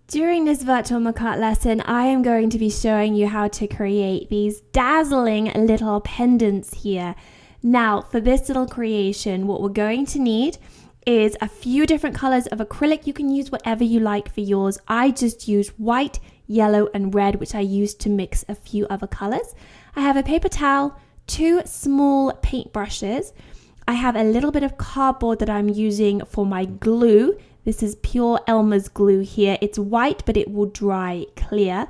During this virtual McArt lesson, I am going to be showing you how to create these dazzling little pendants here. Now, for this little creation, what we're going to need is a few different colors of acrylic. You can use whatever you like for yours. I just use white, yellow, and red, which I used to mix a few other colors. I have a paper towel, 2 small paint brushes. I have a little bit of cardboard that I'm using for my glue. This is pure Elmer's glue here. It's white, but it will dry clear.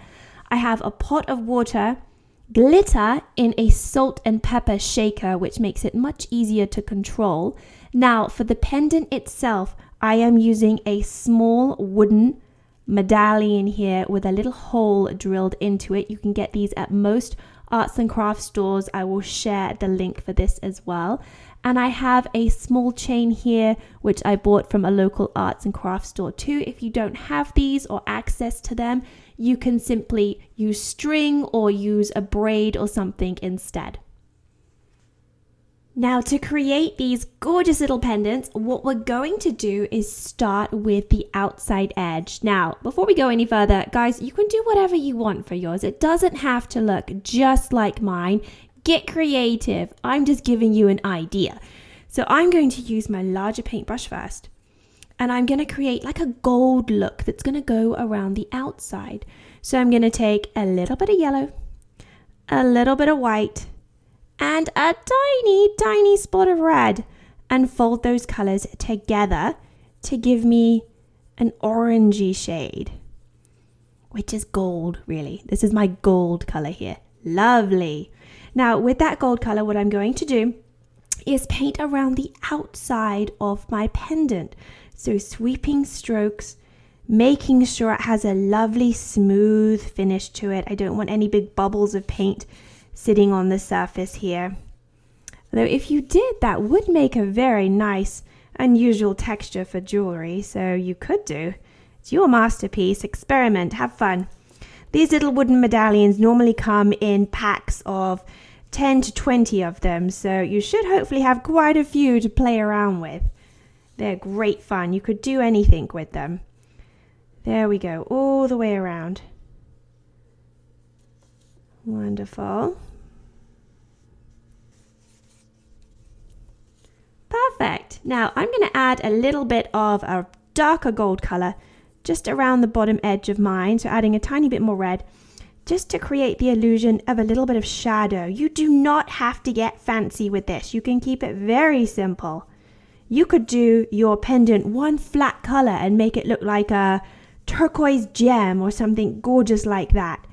I have a pot of water, glitter in a salt and pepper shaker, which makes it much easier to control. Now, for the pendant itself, I am using a small wooden medallion here with a little hole drilled into it. You can get these at most arts and crafts stores. I will share the link for this as well. And I have a small chain here, which I bought from a local arts and crafts store too. If you don't have these or access to them, you can simply use string or use a braid or something instead. Now, to create these gorgeous little pendants, what we're going to do is start with the outside edge. Now, before we go any further, guys, you can do whatever you want for yours. It doesn't have to look just like mine. Get creative. I'm just giving you an idea. So I'm going to use my larger paintbrush first, and I'm going to create like a gold look that's going to go around the outside. So I'm going to take a little bit of yellow, a little bit of white, and a tiny spot of red, and fold those colors together to give me an orangey shade, which is gold, really. This is my gold color here. Lovely. Now, with that gold color, what I'm going to do is paint around the outside of my pendant. So sweeping strokes, making sure it has a lovely smooth finish to it. I don't want any big bubbles of paint sitting on the surface here. Though if you did, that would make a very nice, unusual texture for jewelry. So you could do. It's your masterpiece. Experiment. Have fun. These little wooden medallions normally come in packs of 10 to 20 of them, so you should hopefully have quite a few to play around with. They're great fun. You could do anything with them. There we go, all the way around. Wonderful. Perfect. Now I'm going to add a little bit of a darker gold color just around the bottom edge of mine, so adding a tiny bit more red, just to create the illusion of a little bit of shadow. You do not have to get fancy with this. You can keep it very simple. You could do your pendant one flat color and make it look like a turquoise gem or something gorgeous like that.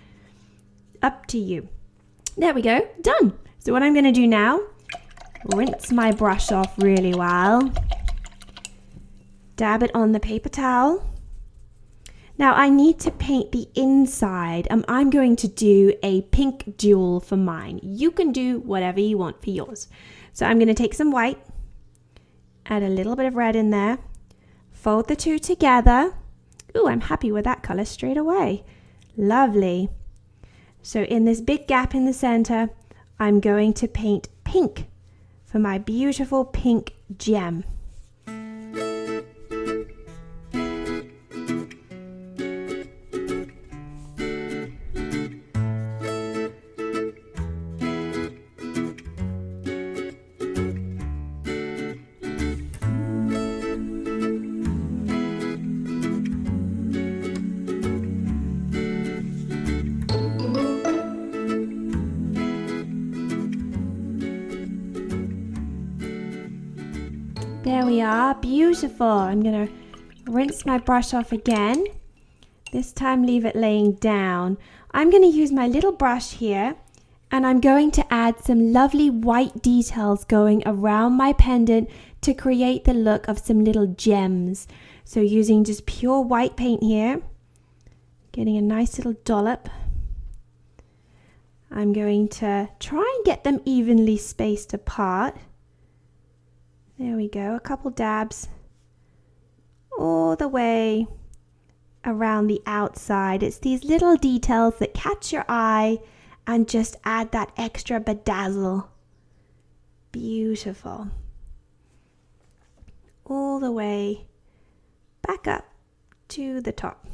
Up to you. There we go, done. So what I'm going to do now, rinse my brush off really well. Dab it on the paper towel. Now I need to paint the inside. I'm going to do a pink jewel for mine. You can do whatever you want for yours. So I'm going to take some white, add a little bit of red in there, fold the two together. Ooh, I'm happy with that color straight away. Lovely. So in this big gap in the center, I'm going to paint pink for my beautiful pink gem. There we are, beautiful. I'm going to rinse my brush off again. This time leave it laying down. I'm going to use my little brush here, and I'm going to add some lovely white details going around my pendant to create the look of some little gems. So using just pure white paint here, getting a nice little dollop. I'm going to try and get them evenly spaced apart. There we go, a couple dabs all the way around the outside. It's these little details that catch your eye and just add that extra bedazzle. Beautiful. All the way back up to the top.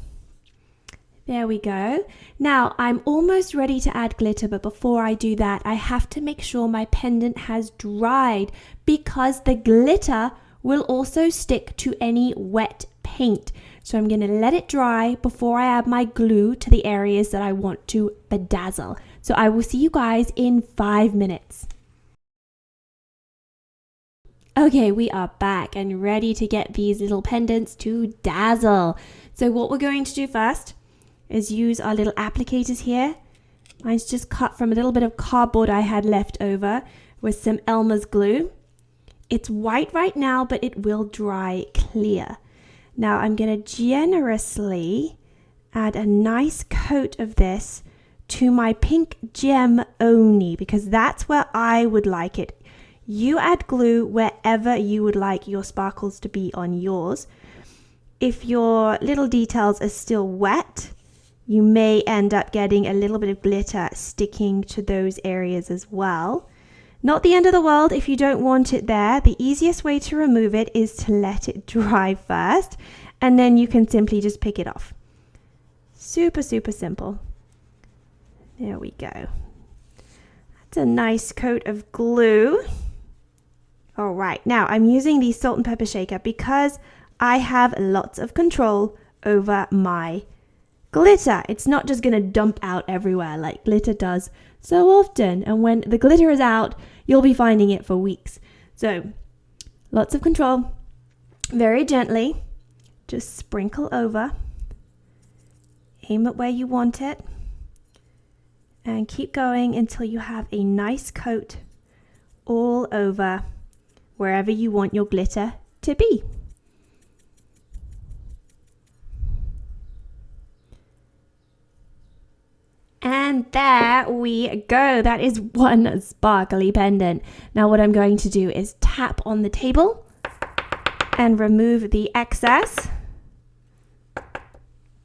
There we go. Now I'm almost ready to add glitter, but before I do that, I have to make sure my pendant has dried because the glitter will also stick to any wet paint. So I'm going to let it dry before I add my glue to the areas that I want to bedazzle. So I will see you guys in 5 minutes. Okay, we are back and ready to get these little pendants to dazzle. So what we're going to do first is use our little applicators here. Mine's just cut from a little bit of cardboard I had left over with some Elmer's glue. It's white right now, but it will dry clear. Now I'm going to generously add a nice coat of this to my pink gem only because that's where I would like it. You add glue wherever you would like your sparkles to be on yours. If your little details are still wet, you may end up getting a little bit of glitter sticking to those areas as well. Not the end of the world if you don't want it there. The easiest way to remove it is to let it dry first, and then you can simply just pick it off. Super, super simple. There we go. That's a nice coat of glue. All right, now I'm using the salt and pepper shaker because I have lots of control over my glitter. It's not just going to dump out everywhere like glitter does so often. And when the glitter is out, you'll be finding it for weeks. So lots of control. Very gently, just sprinkle over. Aim it where you want it. And keep going until you have a nice coat all over wherever you want your glitter to be. And there we go. That is one sparkly pendant. Now what I'm going to do is tap on the table and remove the excess.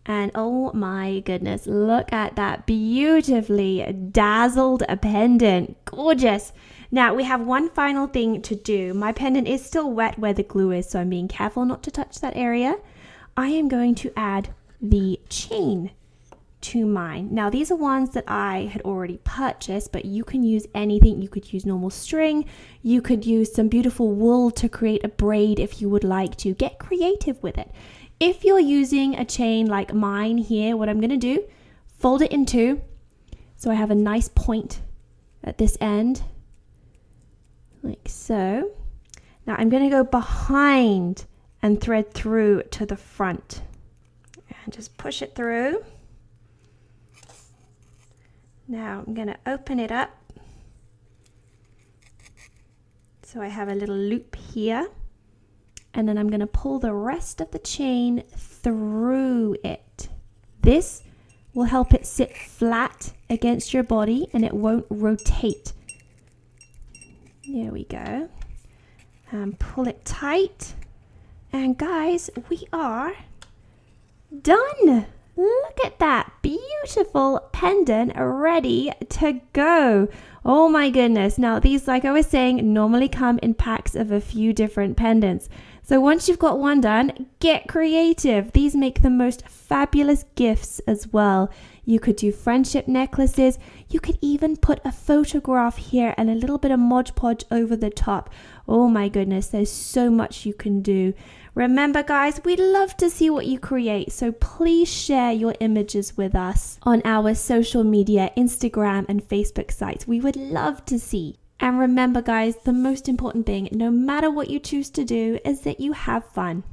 And oh my goodness, look at that beautifully dazzled pendant. Gorgeous. Now we have one final thing to do. My pendant is still wet where the glue is, so I'm being careful not to touch that area. I am going to add the chain to mine. Now these are ones that I had already purchased, but you can use anything. You could use normal string, you could use some beautiful wool to create a braid if you would like to. Get creative with it. If you're using a chain like mine here, what I'm going to do, fold it in two so I have a nice point at this end like so. Now I'm going to go behind and thread through to the front and just push it through. Now I'm going to open it up so I have a little loop here, and then I'm going to pull the rest of the chain through it. This will help it sit flat against your body and it won't rotate. There we go. And pull it tight. And guys, we are done. Look at that beautiful pendant ready to go. Oh my goodness. Now these, like I was saying, normally come in packs of a few different pendants. So once you've got one done, get creative. These make the most fabulous gifts as well. You could do friendship necklaces. You could even put a photograph here and a little bit of Mod Podge over the top. Oh my goodness, there's so much you can do. Remember guys, we'd love to see what you create, so please share your images with us on our social media, Instagram and Facebook sites. We would love to see. And remember guys, the most important thing, no matter what you choose to do, is that you have fun.